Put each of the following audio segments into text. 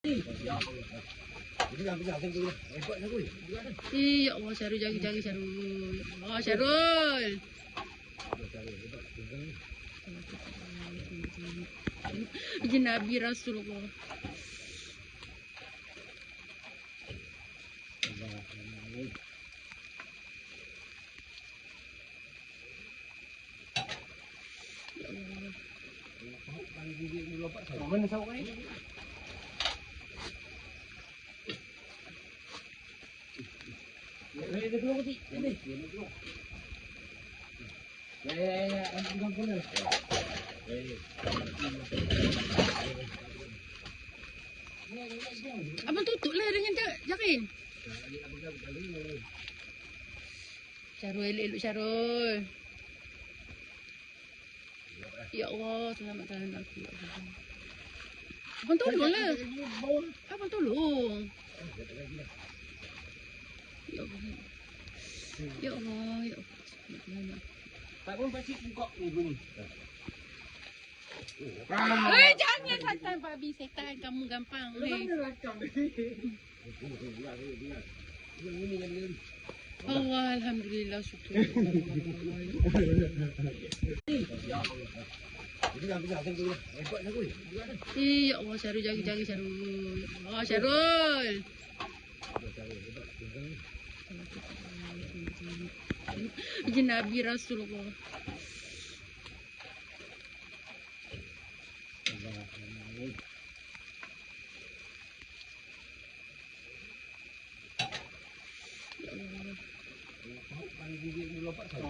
Ya Allah, Syarul jaga Syarul. Oh, Syarul. Izin Nabi Rasulullah. Mana sawak ni? Dia keluar putih. Ini. Ya, ambil keluar. Abang tutup lah dengan jarin. Syarul, elok Syarul. Ya Allah, selamatkan aku. Abang tolong lah. Abang tolong. Ya Allah. Ya Allah, ya Allah. Tak pun pasti buka ni bunyi. Jangan setan babi, setan kamu gampang. Allah, alhamdulillah, syukur. Ya Allah, Syarul jaga Syarul. Oh, Syarul. Izin Nabi Rasulullah.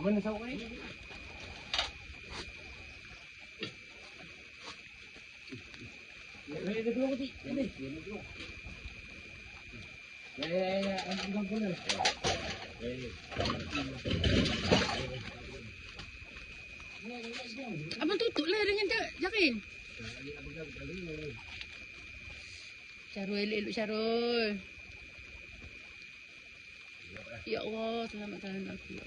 Mana sawak ni? Dia keluar putih. Ini. Ya, ambil keluar. Abang tutup lah dengan jarin. Syarul, elok Syarul. Ya Allah, selamatkan aku.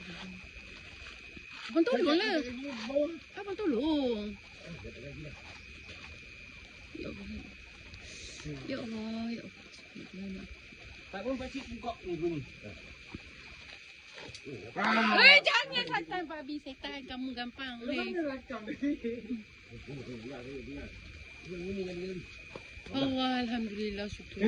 Abang tolong lah. Abang tolong. Ya Allah. Ya Allah, ya Allah. Tak pun pasti buka ni bunyi. Jangan setan babi, setan kamu gampang. Allah, alhamdulillah, syukur.